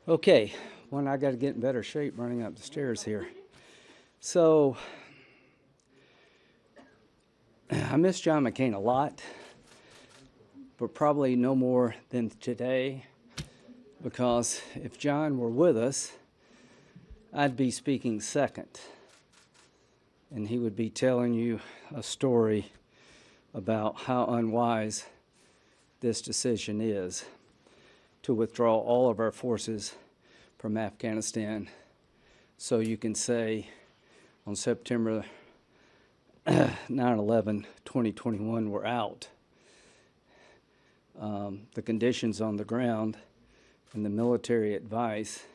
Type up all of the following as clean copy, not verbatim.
Okay, well, I got to get in better shape running up the stairs here. So, I miss John McCain a lot, but probably no more than today, because if John were with us, I'd be speaking second, and he would be telling you a story about how unwise this decision is to withdraw all of our forces from Afghanistan, so you can say on September 9/11, 2021, we're out. The conditions on the ground and the military advice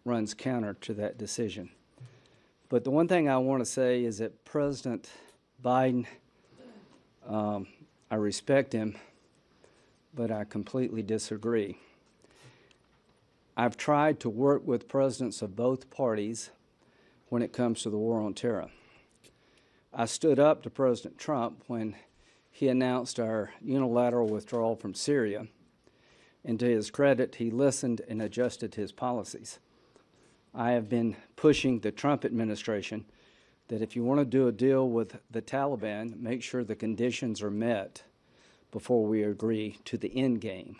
runs counter to that decision. But the one thing I want to say is that President Biden, I respect him, but I completely disagree. I've tried to work with presidents of both parties when it comes to the war on terror. I stood up to President Trump when he announced our unilateral withdrawal from Syria, and to his credit, he listened and adjusted his policies. I have been pushing the Trump administration that if you want to do a deal with the Taliban, make sure the conditions are met before we agree to the end game.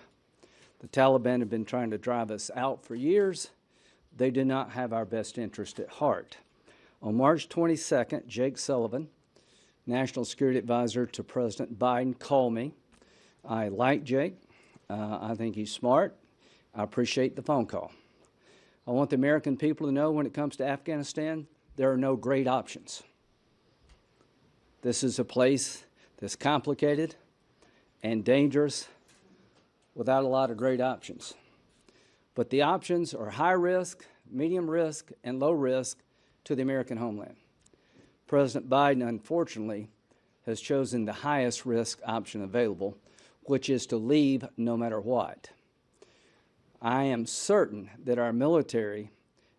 The Taliban have been trying to drive us out for years. They do not have our best interest at heart. On March 22nd, Jake Sullivan, National Security Advisor to President Biden, called me. I like Jake. I think he's smart. I appreciate the phone call. I want the American people to know when it comes to Afghanistan, there are no great options. This is a place that's complicated and dangerous without a lot of great options. But the options are high risk, medium risk, and low risk to the American homeland. President Biden, unfortunately, has chosen the highest risk option available, which is to leave no matter what. I am certain that our military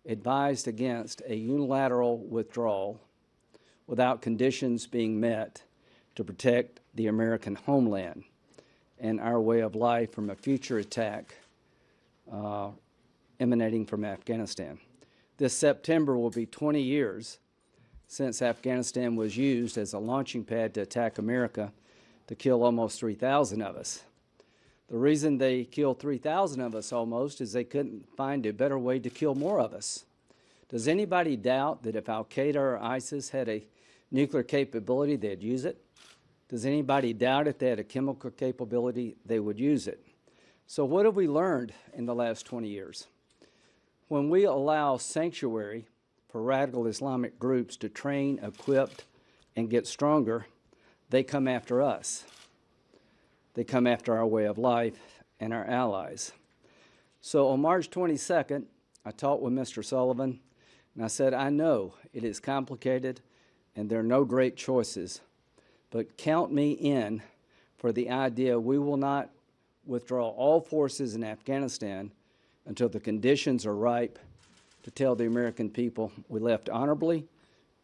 advised against a unilateral withdrawal without conditions being met to protect the American homeland and our way of life from a future attack emanating from Afghanistan. This September will be 20 years since Afghanistan was used as a launching pad to attack America to kill almost 3,000 of us. The reason they killed 3,000 of us almost is they couldn't find a better way to kill more of us. Does anybody doubt that if Al-Qaeda or ISIS had a nuclear capability, they'd use it? Does anybody doubt if they had a chemical capability, they would use it? So what have we learned in the last 20 years? When we allow sanctuary for radical Islamic groups to train, equip, and get stronger, they come after us. They come after our way of life and our allies. So on March 22nd, I talked with Mr. Sullivan, and I said, I know it is complicated and there are no great choices, but count me in for the idea we will not withdraw all forces in Afghanistan until the conditions are ripe to tell the American people we left honorably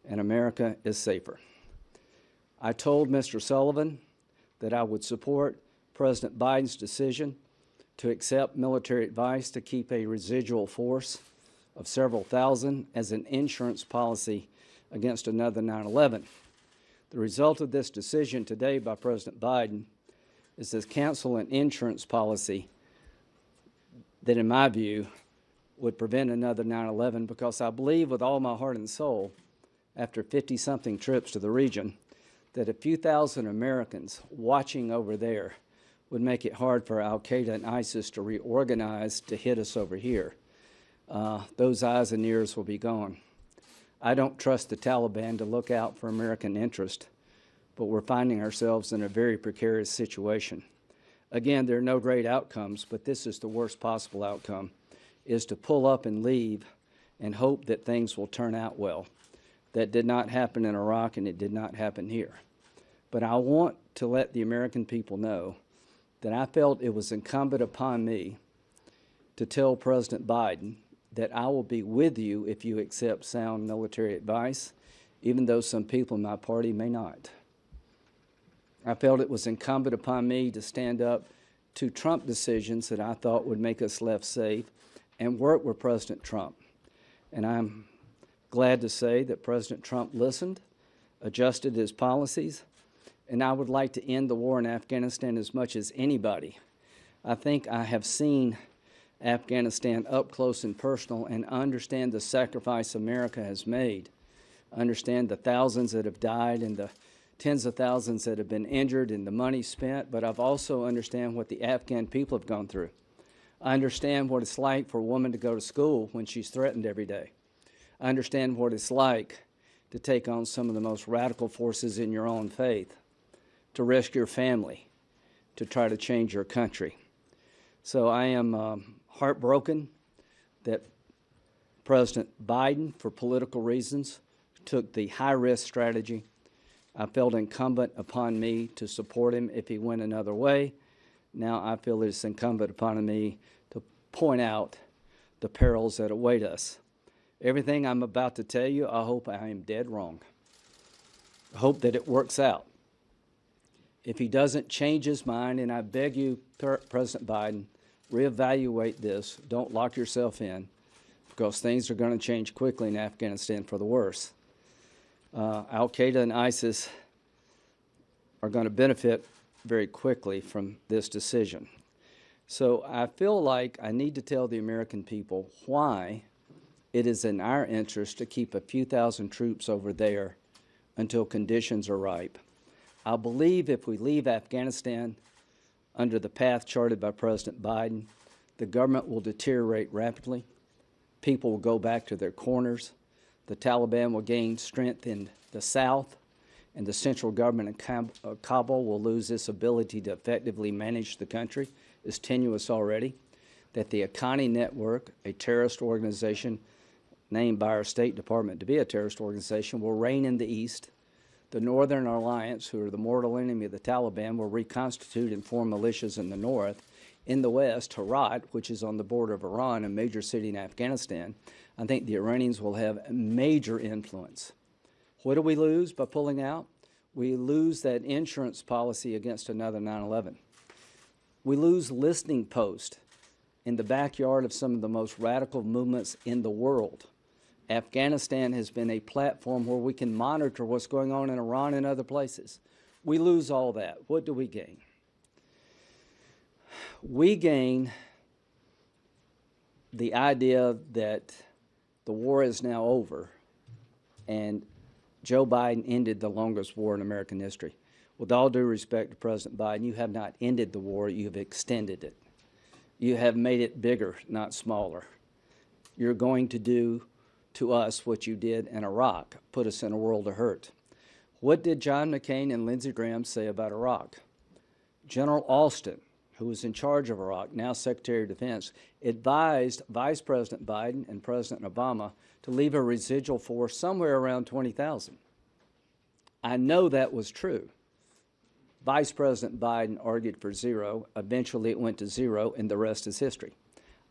and America is safer. I told Mr. Sullivan that I would support President Biden's decision to accept military advice to keep a residual force of several thousand as an insurance policy against another 9/11. The result of this decision today by President Biden is to cancel an insurance policy that, in my view, would prevent another 9/11, because I believe with all my heart and soul, after 50-something trips to the region, that a few thousand Americans watching over there would make it hard for Al-Qaeda and ISIS to reorganize to hit us over here. Those eyes and ears will be gone. I don't trust the Taliban to look out for American interest, but we're finding ourselves in a very precarious situation. Again, there are no great outcomes, but this is the worst possible outcome, is to pull up and leave and hope that things will turn out well. That did not happen in Iraq, and it did not happen here. But I want to let the American people know that I felt it was incumbent upon me to tell President Biden that I will be with you if you accept sound military advice, even though some people in my party may not. I felt it was incumbent upon me to stand up to Trump decisions that I thought would make us less safe and work with President Trump. And I'm glad to say that President Trump listened, adjusted his policies, and I would like to end the war in Afghanistan as much as anybody. I think I have seen Afghanistan up close and personal and understand the sacrifice America has made, understand the thousands that have died and the tens of thousands that have been injured and the money spent, but I've also understand what the Afghan people have gone through. I understand what it's like for a woman to go to school when she's threatened every day. I understand what it's like to take on some of the most radical forces in your own faith, to risk your family, to try to change your country. So I am heartbroken that President Biden, for political reasons, took the high-risk strategy. I felt incumbent upon me to support him if he went another way. Now I feel it's incumbent upon me to point out the perils that await us. Everything I'm about to tell you, I hope I am dead wrong. I hope that it works out. If he doesn't change his mind, and I beg you, President Biden, reevaluate this. Don't lock yourself in, because things are going to change quickly in Afghanistan for the worse. Al-Qaeda and ISIS are going to benefit very quickly from this decision. So I feel like I need to tell the American people why it is in our interest to keep a few thousand troops over there until conditions are ripe. I believe if we leave Afghanistan under the path charted by President Biden, the government will deteriorate rapidly. People will go back to their corners. The Taliban will gain strength in the south, and the central government in Kabul will lose its ability to effectively manage the country. It's tenuous already. That the Haqqani Network, a terrorist organization named by our State Department to be a terrorist organization, will reign in the east. The Northern Alliance, who are the mortal enemy of the Taliban, will reconstitute and form militias in the north. In the west, Herat, which is on the border of Iran, a major city in Afghanistan, I think the Iranians will have major influence. What do we lose by pulling out? We lose that insurance policy against another 9/11. We lose listening posts in the backyard of some of the most radical movements in the world. Afghanistan has been a platform where we can monitor what's going on in Iran and other places. We lose all that. What do we gain? We gain the idea that the war is now over and Joe Biden ended the longest war in American history. With all due respect to President Biden, you have not ended the war, you have extended it. You have made it bigger, not smaller. You're going to do to us what you did in Iraq, put us in a world of hurt. What did John McCain and Lindsey Graham say about Iraq? General Austin, who was in charge of Iraq, now Secretary of Defense, advised Vice President Biden and President Obama to leave a residual force somewhere around 20,000. I know that was true. Vice President Biden argued for zero. Eventually it went to zero, and the rest is history.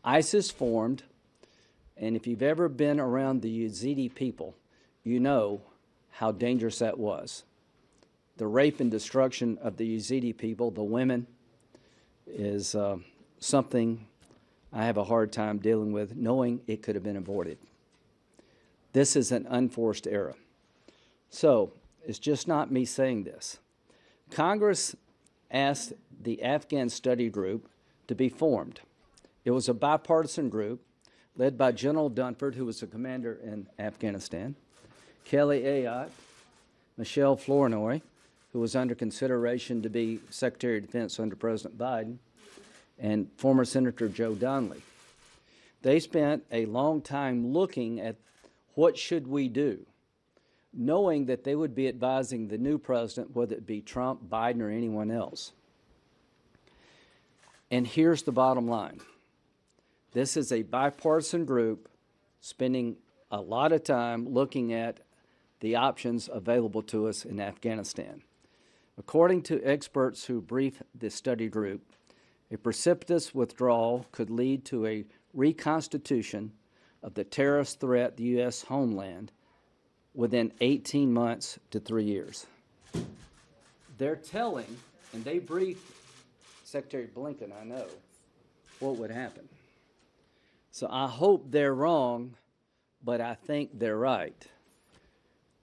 ISIS formed, and if you've ever been around the Yazidi people, you know how dangerous that was. The rape and destruction of the Yazidi people, the women, is something I have a hard time dealing with, knowing it could have been avoided. This is an unforced era. So it's just not me saying this. Congress asked the Afghan Study Group to be formed. It was a bipartisan group led by General Dunford, who was the commander in Afghanistan, Kelly Ayotte, Michelle Flournoy, who was under consideration to be Secretary of Defense under President Biden, and former Senator Joe Donnelly. They spent a long time looking at what should we do, knowing that they would be advising the new president, whether it be Trump, Biden, or anyone else. And here's the bottom line. This is a bipartisan group spending a lot of time looking at the options available to us in Afghanistan. According to experts who briefed the study group, a precipitous withdrawal could lead to a reconstitution of the terrorist threat, the U.S. homeland, within 18 months to 3 years. They're telling, and they briefed Secretary Blinken, I know what would happen. So I hope they're wrong, but I think they're right.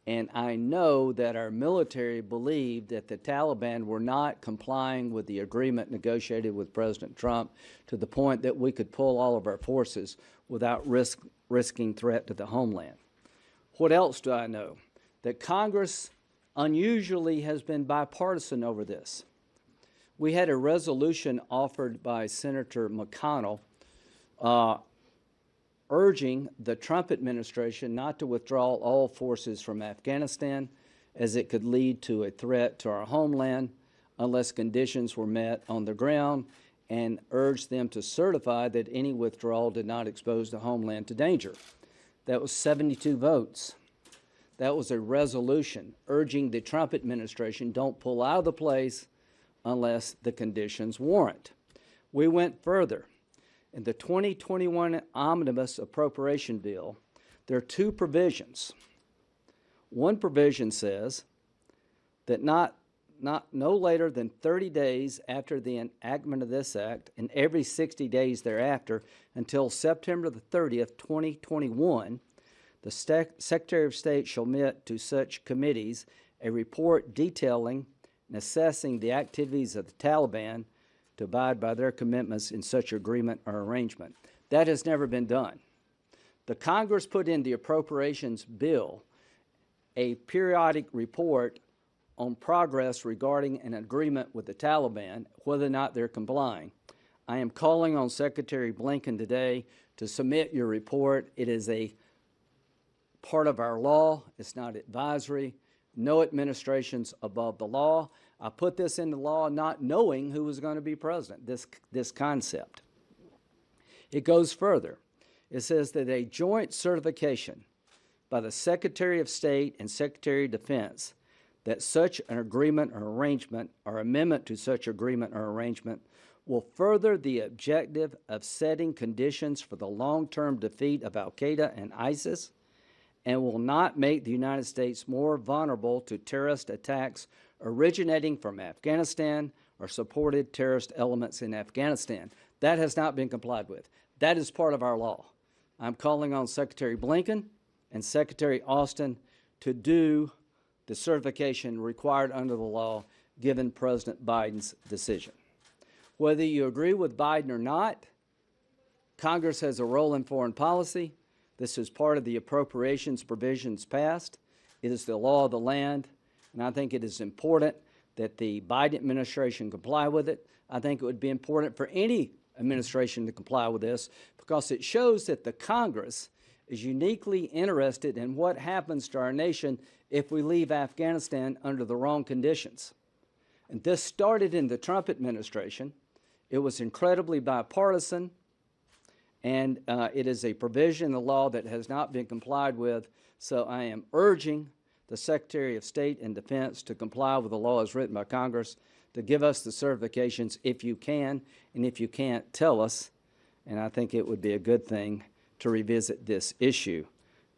And I know that our military believed that the Taliban were not complying with the agreement negotiated with President Trump to the point that we could pull all of our forces without risking threat to the homeland. What else do I know? That Congress unusually has been bipartisan over this. We had a resolution offered by Senator McConnell urging the Trump administration not to withdraw all forces from Afghanistan, as it could lead to a threat to our homeland unless conditions were met on the ground, and urged them to certify that any withdrawal did not expose the homeland to danger. That was 72 votes. That was a resolution urging the Trump administration don't pull out of the place unless the conditions warrant. We went further. In the 2021 Omnibus Appropriation Bill, there are two provisions. One provision says that no later than 30 days after the enactment of this act and every 60 days thereafter until September the 30th, 2021, the Secretary of State shall submit to such committees a report detailing and assessing the activities of the Taliban to abide by their commitments in such agreement or arrangement. That has never been done. The Congress put in the appropriations bill a periodic report on progress regarding an agreement with the Taliban, whether or not they're complying. I am calling on Secretary Blinken today to submit your report. It is a part of our law. It's not advisory. No administration's above the law. I put this into law not knowing who was going to be president, this concept. It goes further. It says that a joint certification by the Secretary of State and Secretary of Defense that such an agreement or arrangement or amendment to such agreement or arrangement will further the objective of setting conditions for the long-term defeat of al-Qaeda and ISIS, and will not make the United States more vulnerable to terrorist attacks originating from Afghanistan or supported terrorist elements in Afghanistan. That has not been complied with. That is part of our law. I'm calling on Secretary Blinken and Secretary Austin to do the certification required under the law given President Biden's decision. Whether you agree with Biden or not, Congress has a role in foreign policy. This is part of the appropriations provisions passed. It is the law of the land, and I think it is important that the Biden administration comply with it. I think it would be important for any administration to comply with this because it shows that the Congress is uniquely interested in what happens to our nation if we leave Afghanistan under the wrong conditions. And this started in the Trump administration. It was incredibly bipartisan, and it is a provision in the law that has not been complied with. So I am urging the Secretary of State and Defense to comply with the law as written by Congress, to give us the certifications if you can, and if you can't, tell us. And I think it would be a good thing to revisit this issue.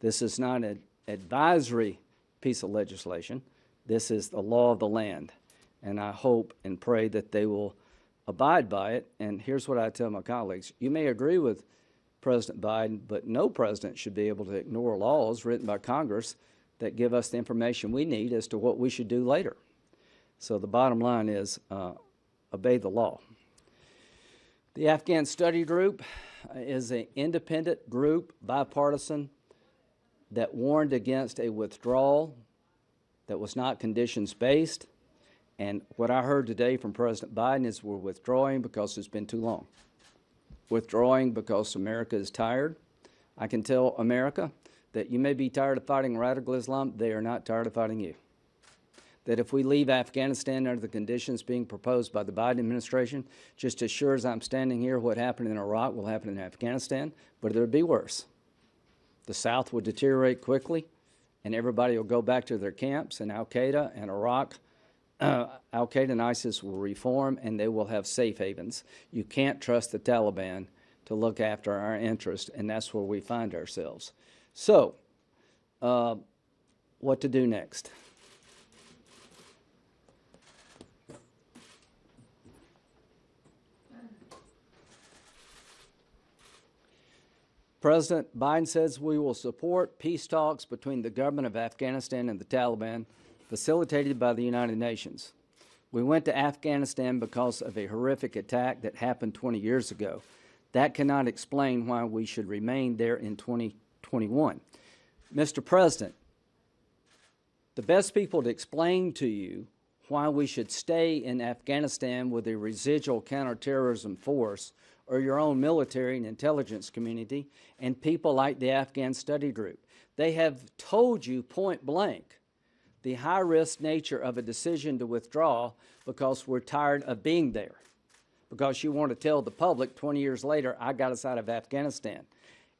This is not an advisory piece of legislation. This is the law of the land. And I hope and pray that they will abide by it. And here's what I tell my colleagues. You may agree with President Biden, but no president should be able to ignore laws written by Congress that give us the information we need as to what we should do later. So the bottom line is obey the law. The Afghan Study Group is an independent group, bipartisan, that warned against a withdrawal that was not conditions-based. And what I heard today from President Biden is we're withdrawing because it's been too long. Withdrawing because America is tired. I can tell America that you may be tired of fighting radical Islam. They are not tired of fighting you. That if we leave Afghanistan under the conditions being proposed by the Biden administration, just as sure as I'm standing here, what happened in Iraq will happen in Afghanistan, but it would be worse. The South would deteriorate quickly, and everybody will go back to their camps, and al-Qaeda and Iraq, al-Qaeda and ISIS will reform, and they will have safe havens. You can't trust the Taliban to look after our interests, and that's where we find ourselves. So, what to do next? President Biden says we will support peace talks between the government of Afghanistan and the Taliban, facilitated by the United Nations. We went to Afghanistan because of a horrific attack that happened 20 years ago. That cannot explain why we should remain there in 2021. Mr. President, the best people to explain to you why we should stay in Afghanistan with a residual counterterrorism force or your own military and intelligence community and people like the Afghan Study Group. They have told you point blank the high-risk nature of a decision to withdraw because we're tired of being there, because you want to tell the public 20 years later, I got us out of Afghanistan.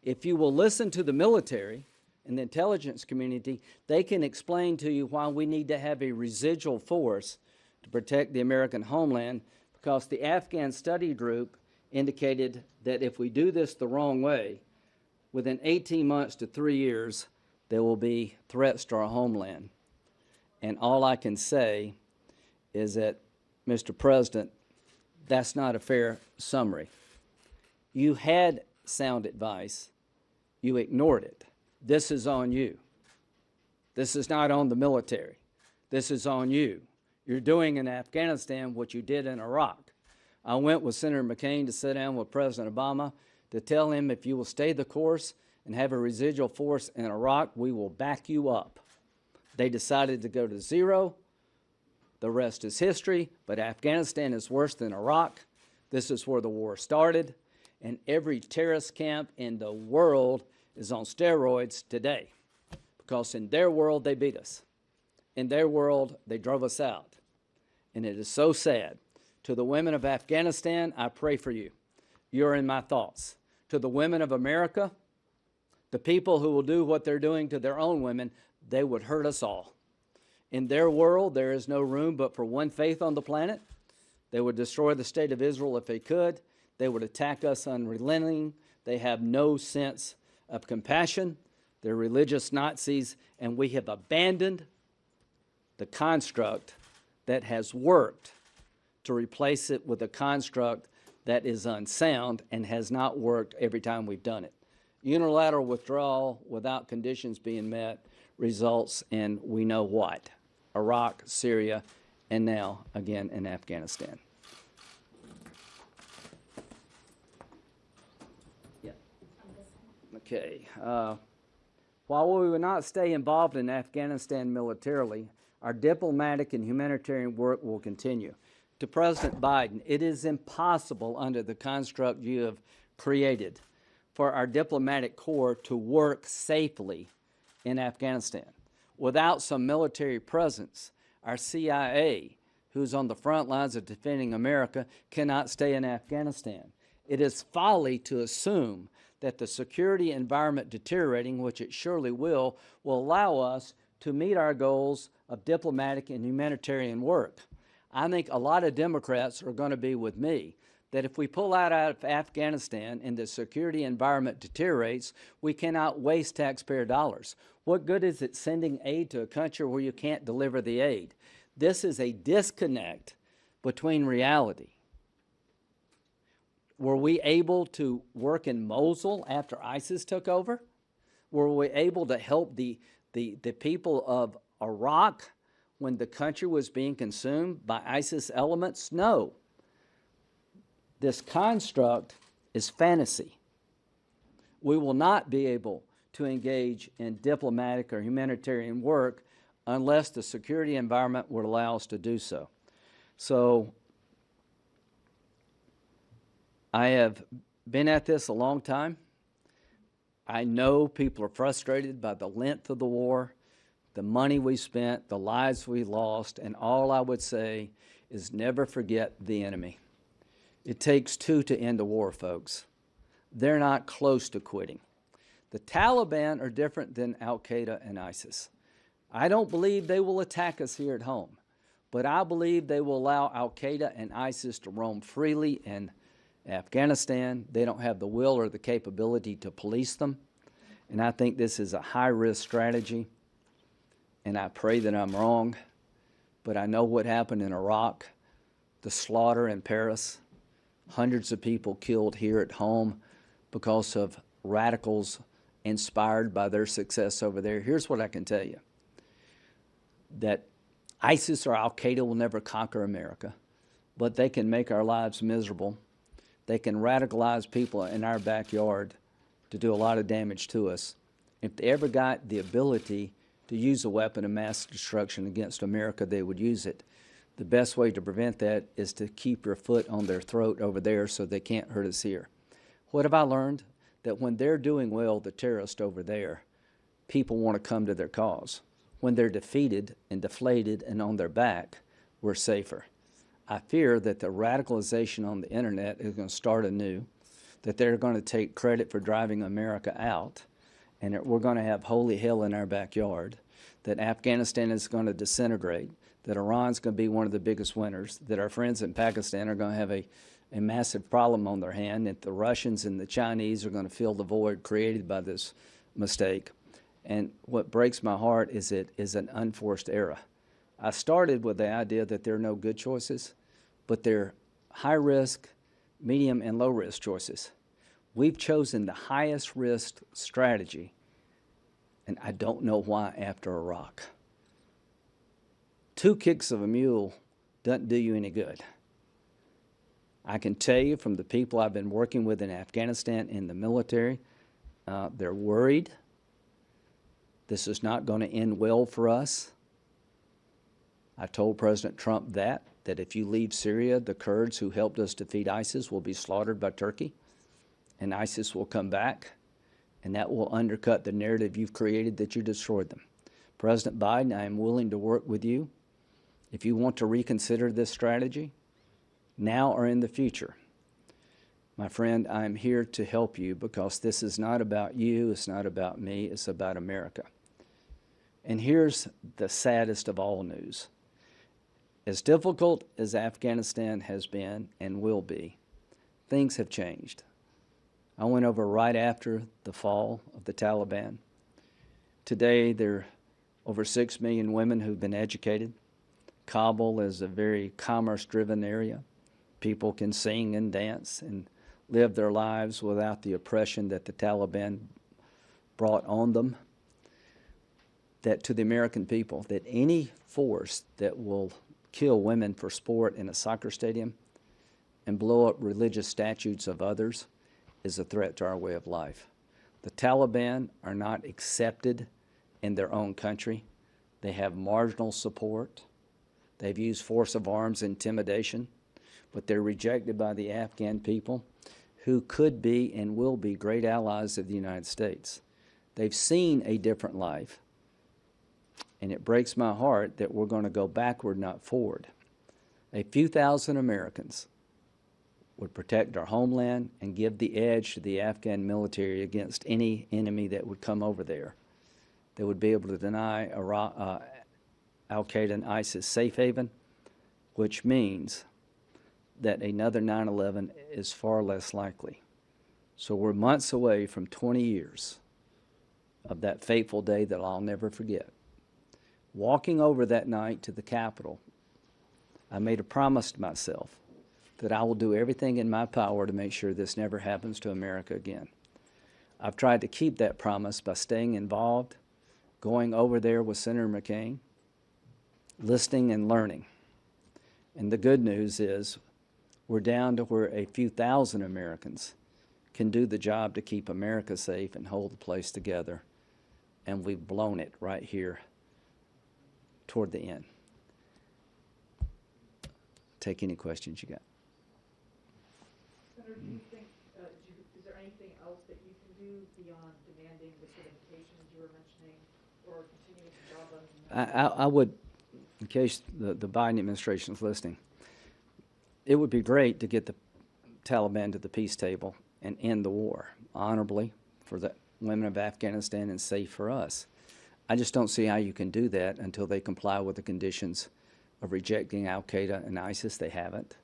If you will listen to the military and the intelligence community, they can explain to you why we need to have a residual force to protect the American homeland, because the Afghan Study Group indicated that if we do this the wrong way, within 18 months to 3 years, there will be threats to our homeland. And all I can say is that, Mr. President, that's not a fair summary. You had sound advice. You ignored it. This is on you. This is not on the military. This is on you. You're doing in Afghanistan what you did in Iraq. I went with Senator McCain to sit down with President Obama to tell him, if you will stay the course and have a residual force in Iraq, we will back you up. They decided to go to zero. The rest is history, but Afghanistan is worse than Iraq. This is where the war started, and every terrorist camp in the world is on steroids today, because in their world they beat us. In their world they drove us out, and it is so sad. To the women of Afghanistan, I pray for you. You're in my thoughts. To the women of America, the people who will do what they're doing to their own women, they would hurt us all. In their world, there is no room but for one faith on the planet. They would destroy the state of Israel if they could. They would attack us unrelenting. They have no sense of compassion. They're religious Nazis, and we have abandoned the construct that has worked to replace it with a construct that is unsound and has not worked every time we've done it. Unilateral withdrawal without conditions being met results in we know what: Iraq, Syria, and now again in Afghanistan. Yeah. Okay. While we will not stay involved in Afghanistan militarily, our diplomatic and humanitarian work will continue. To President Biden, it is impossible under the construct you have created for our diplomatic corps to work safely in Afghanistan. Without some military presence, our CIA, who's on the front lines of defending America, cannot stay in Afghanistan. It is folly to assume that the security environment deteriorating, which it surely will allow us to meet our goals of diplomatic and humanitarian work. I think a lot of Democrats are going to be with me, that if we pull out of Afghanistan and the security environment deteriorates, we cannot waste taxpayer dollars. What good is it sending aid to a country where you can't deliver the aid? This is a disconnect between reality. Were we able to work in Mosul after ISIS took over? Were we able to help the people of Iraq when the country was being consumed by ISIS elements? No. This construct is fantasy. We will not be able to engage in diplomatic or humanitarian work unless the security environment would allow us to do so. So I have been at this a long time. I know people are frustrated by the length of the war, the money we spent, the lives we lost, and all I would say is never forget the enemy. It takes two to end a war, folks. They're not close to quitting. The Taliban are different than Al-Qaeda and ISIS. I don't believe they will attack us here at home, but I believe they will allow Al-Qaeda and ISIS to roam freely in Afghanistan. They don't have the will or the capability to police them, and I think this is a high-risk strategy, and I pray that I'm wrong, but I know what happened in Iraq, the slaughter in Paris, hundreds of people killed here at home because of radicals inspired by their success over there. Here's what I can tell you, that ISIS or Al-Qaeda will never conquer America, but they can make our lives miserable. They can radicalize people in our backyard to do a lot of damage to us. If they ever got the ability to use a weapon of mass destruction against America, they would use it. The best way to prevent that is to keep your foot on their throat over there so they can't hurt us here. What have I learned? That when they're doing well, the terrorists over there, people want to come to their cause. When they're defeated and deflated and on their back, we're safer. I fear that the radicalization on the internet is going to start anew, that they're going to take credit for driving America out, and that we're going to have holy hell in our backyard, that Afghanistan is going to disintegrate, that Iran's going to be one of the biggest winners, that our friends in Pakistan are going to have a massive problem on their hand, that the Russians and the Chinese are going to fill the void created by this mistake. And what breaks my heart is it is an unforced era. I started with the idea that there are no good choices, but they're high-risk, medium, and low-risk choices. We've chosen the highest risk strategy, and I don't know why after Iraq. 2 kicks of a mule doesn't do you any good. I can tell you from the people I've been working with in Afghanistan in the military, they're worried. This is not going to end well for us. I told President Trump that if you leave Syria, the Kurds who helped us defeat ISIS will be slaughtered by Turkey, and ISIS will come back, and that will undercut the narrative you've created that you destroyed them. President Biden, I am willing to work with you. If you want to reconsider this strategy, now or in the future, my friend, I am here to help you because this is not about you, it's not about me, it's about America. And here's the saddest of all news. As difficult as Afghanistan has been and will be, things have changed. I went over right after the fall of the Taliban. Today, there are over 6 million women who've been educated. Kabul is a very commerce-driven area. People can sing and dance and live their lives without the oppression that the Taliban brought on them. That to the American people, that any force that will kill women for sport in a soccer stadium and blow up religious statues of others is a threat to our way of life. The Taliban are not accepted in their own country. They have marginal support. They've used force of arms, intimidation, but they're rejected by the Afghan people who could be and will be great allies of the United States. They've seen a different life, and it breaks my heart that we're going to go backward, not forward. A few thousand Americans would protect our homeland and give the edge to the Afghan military against any enemy that would come over there. They would be able to deny Al-Qaeda and ISIS safe haven, which means that another 9/11 is far less likely. So we're months away from 20 years of that fateful day that I'll never forget. Walking over that night to the Capitol, I made a promise to myself that I will do everything in my power to make sure this never happens to America again. I've tried to keep that promise by staying involved, going over there with Senator McCain, listening and learning. And the good news is we're down to where a few thousand Americans can do the job to keep America safe and hold the place together. And we've blown it right here toward the end. Take any questions you got. Senator, do you think, is there anything else that you can do beyond demanding the certifications you were mentioning or continuing to job on? I would, in case the Biden administration is listening, it would be great to get the Taliban to the peace table and end the war honorably for the women of Afghanistan and safe for us. I just don't see how you can do that until they comply with the conditions of rejecting Al-Qaeda and ISIS. They haven't.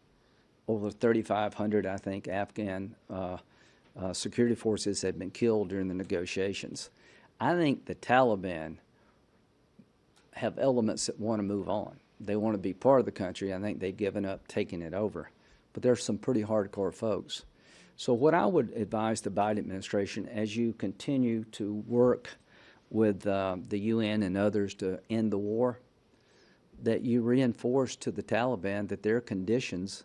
Over 3,500, I think, Afghan security forces have been killed during the negotiations. I think the Taliban have elements that want to move on. They want to be part of the country. I think they've given up taking it over. But there's some pretty hardcore folks. So what I would advise the Biden administration, as you continue to work with the UN and others to end the war, that you reinforce to the Taliban that there are conditions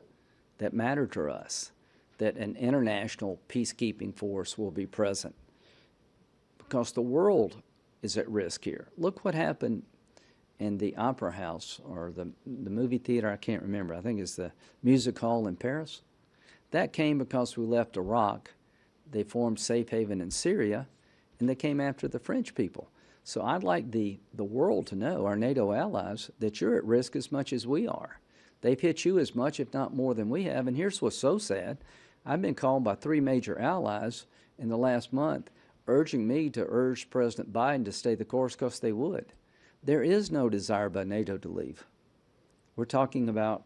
that matter to us, that an international peacekeeping force will be present, because the world is at risk here. Look what happened in the Opera House, or the movie theater, I can't remember, I think it's the Music Hall in Paris. That came because we left Iraq, they formed safe haven in Syria, and they came after the French people. So I'd like the world to know, our NATO allies, that you're at risk as much as we are. They've hit you as much, if not more, than we have. And here's what's so sad. I've been called by 3 major allies in the last month urging me to urge President Biden to stay the course because they would. There is no desire by NATO to leave. We're talking about,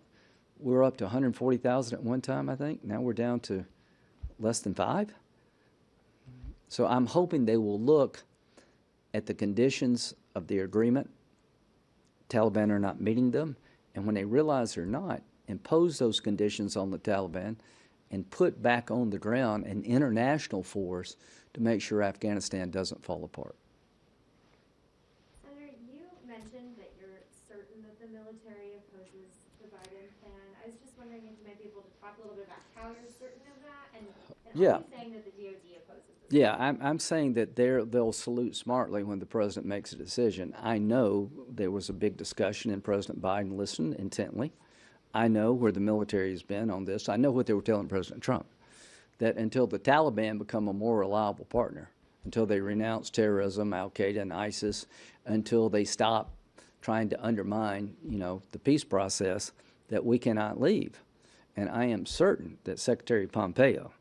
we're up to 140,000 at one time, I think. Now we're down to less than 5. So I'm hoping they will look at the conditions of the agreement. Taliban are not meeting them, and when they realize they're not, impose those conditions on the Taliban and put back on the ground an international force to make sure Afghanistan doesn't fall apart. Senator, you mentioned that you're certain that the military opposes the Biden plan. I was just wondering if you might be able to talk a little bit about how you're certain of that, and Yeah. are you saying that the DoD opposes this? Yeah, I'm saying that they'll salute smartly when the president makes a decision. I know there was a big discussion and President Biden listened intently. I know where the military has been on this. I know what they were telling President Trump, that until the Taliban become a more reliable partner, until they renounce terrorism, Al-Qaeda and ISIS, until they stop trying to undermine, the peace process, that we cannot leave. And I am certain that Secretary Pompeo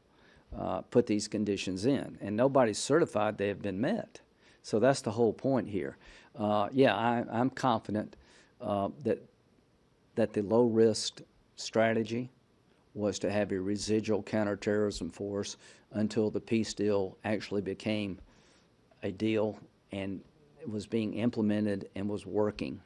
put these conditions in, and nobody's certified they have been met. So that's the whole point here. I'm confident that the low-risk strategy was to have a residual counterterrorism force until the peace deal actually became a deal and it was being implemented and was working.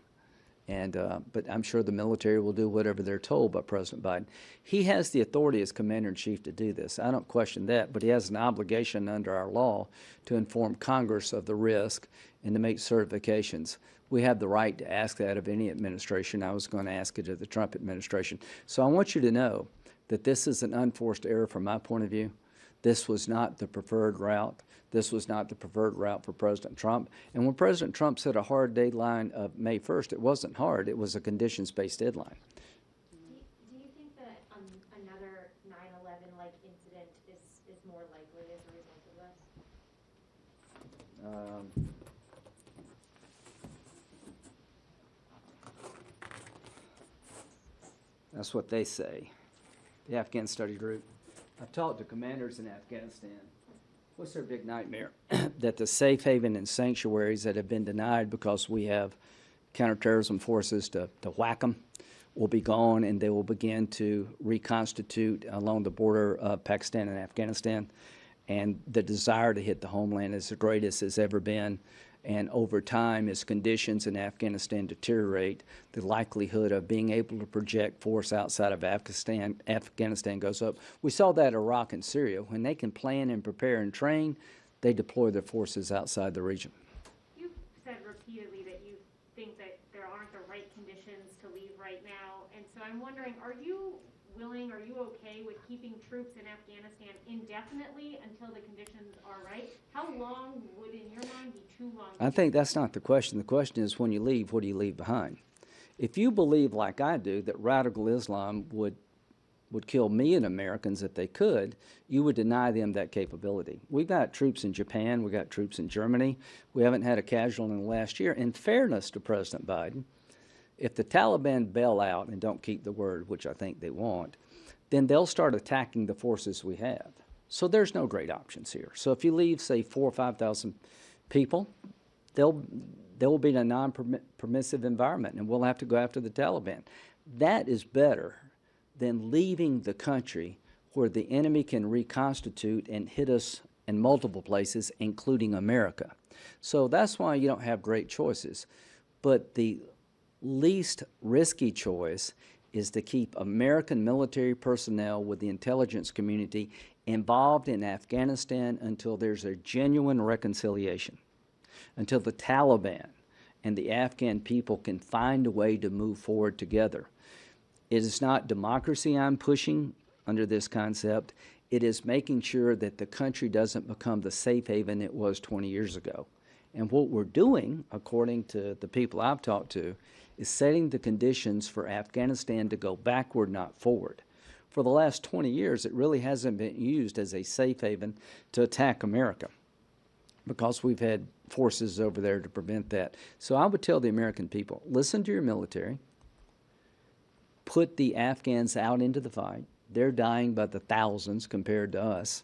But I'm sure the military will do whatever they're told by President Biden. He has the authority as Commander-in-Chief to do this. I don't question that, but he has an obligation under our law to inform Congress of the risk and to make certifications. We have the right to ask that of any administration. I was going to ask it of the Trump administration. So I want you to know that this is an unforced error from my point of view. This was not the preferred route. This was not the preferred route for President Trump. And when President Trump set a hard deadline of May 1st, it wasn't hard. It was a conditions-based deadline. Do you think that another 9/11-like incident is more likely as a result of this? That's what they say, the Afghan Study Group. I've talked to commanders in Afghanistan. What's their big nightmare? That the safe haven and sanctuaries that have been denied because we have counterterrorism forces to whack them will be gone, and they will begin to reconstitute along the border of Pakistan and Afghanistan. And the desire to hit the homeland is the greatest it's ever been. And over time, as conditions in Afghanistan deteriorate, the likelihood of being able to project force outside of Afghanistan goes up. We saw that in Iraq and Syria. When they can plan and prepare and train, they deploy their forces outside the region. You've said repeatedly that you think that there aren't the right conditions to leave right now. And so I'm wondering, are you okay with keeping troops in Afghanistan indefinitely until the conditions are right? How long would, in your mind, be too long? I think that's not the question. The question is, when you leave, what do you leave behind? If you believe, like I do, that radical Islam would kill me and Americans if they could, you would deny them that capability. We've got troops in Japan. We've got troops in Germany. We haven't had a casualty in the last year. In fairness to President Biden, if the Taliban bail out and don't keep the word, which I think they want, then they'll start attacking the forces we have. So there's no great options here. So if you leave, say, 4,000 or 5,000 people, they will be in a non-permissive environment, and we'll have to go after the Taliban. That is better than leaving the country where the enemy can reconstitute and hit us in multiple places, including America. So that's why you don't have great choices. But the least risky choice is to keep American military personnel with the intelligence community involved in Afghanistan until there's a genuine reconciliation, until the Taliban and the Afghan people can find a way to move forward together. It is not democracy I'm pushing under this concept. It is making sure that the country doesn't become the safe haven it was 20 years ago. And what we're doing, according to the people I've talked to, is setting the conditions for Afghanistan to go backward, not forward. For the last 20 years, it really hasn't been used as a safe haven to attack America because we've had forces over there to prevent that. So I would tell the American people, listen to your military, put the Afghans out into the fight. They're dying by the thousands compared to us.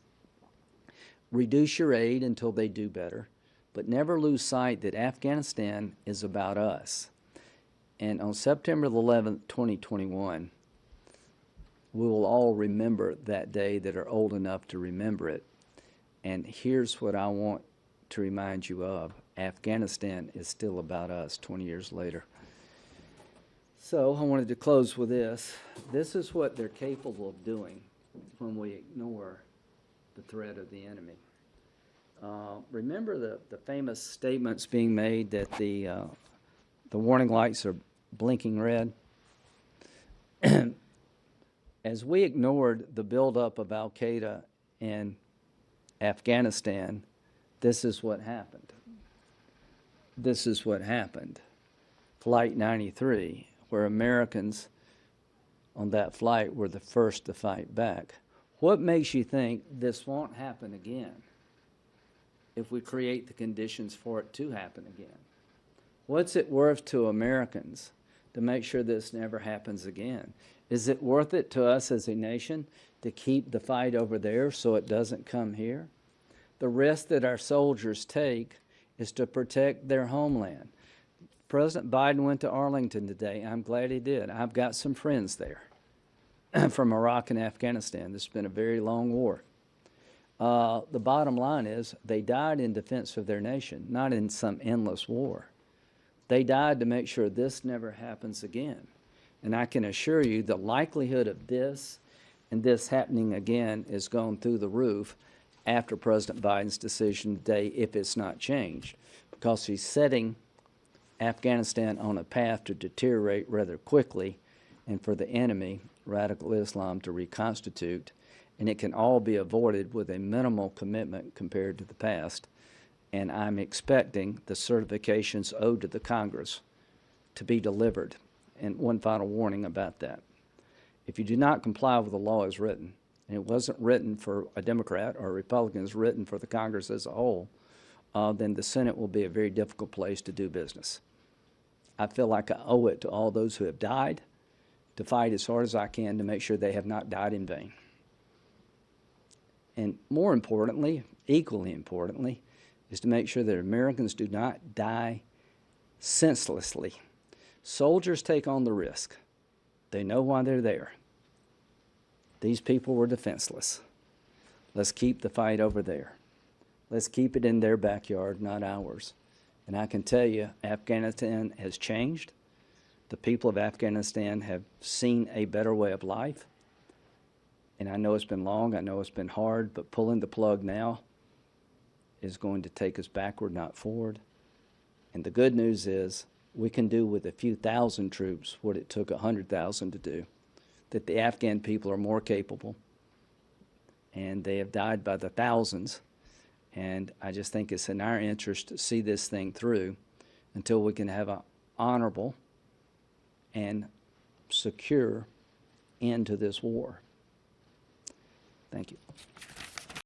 Reduce your aid until they do better, but never lose sight that Afghanistan is about us. And on September 11th, 2021, we will all remember that day that are old enough to remember it. And here's what I want to remind you of. Afghanistan is still about us 20 years later. So I wanted to close with this. This is what they're capable of doing when we ignore the threat of the enemy. Remember the famous statements being made that the warning lights are blinking red? As we ignored the buildup of al-Qaeda in Afghanistan, this is what happened. This is what happened. Flight 93, where Americans on that flight were the first to fight back. What makes you think this won't happen again if we create the conditions for it to happen again? What's it worth to Americans to make sure this never happens again? Is it worth it to us as a nation to keep the fight over there so it doesn't come here? The risk that our soldiers take is to protect their homeland. President Biden went to Arlington today. I'm glad he did. I've got some friends there from Iraq and Afghanistan. This has been a very long war. The bottom line is they died in defense of their nation, not in some endless war. They died to make sure this never happens again. And I can assure you the likelihood of this and this happening again is going through the roof after President Biden's decision today, if it's not changed, because he's setting Afghanistan on a path to deteriorate rather quickly and for the enemy, radical Islam, to reconstitute. And it can all be avoided with a minimal commitment compared to the past. And I'm expecting the certifications owed to the Congress to be delivered. And one final warning about that. If you do not comply with the law as written, and it wasn't written for a Democrat or a Republican, it's written for the Congress as a whole, then the Senate will be a very difficult place to do business. I feel like I owe it to all those who have died to fight as hard as I can to make sure they have not died in vain. And more importantly, equally importantly, is to make sure that Americans do not die senselessly. Soldiers take on the risk. They know why they're there. These people were defenseless. Let's keep the fight over there. Let's keep it in their backyard, not ours. And I can tell you, Afghanistan has changed. The people of Afghanistan have seen a better way of life. And I know it's been long, I know it's been hard, but pulling the plug now is going to take us backward, not forward. And the good news is we can do with a few thousand troops what it took 100,000 to do. That the Afghan people are more capable, and they have died by the thousands. And I just think it's in our interest to see this thing through until we can have an honorable and secure end to this war. Thank you.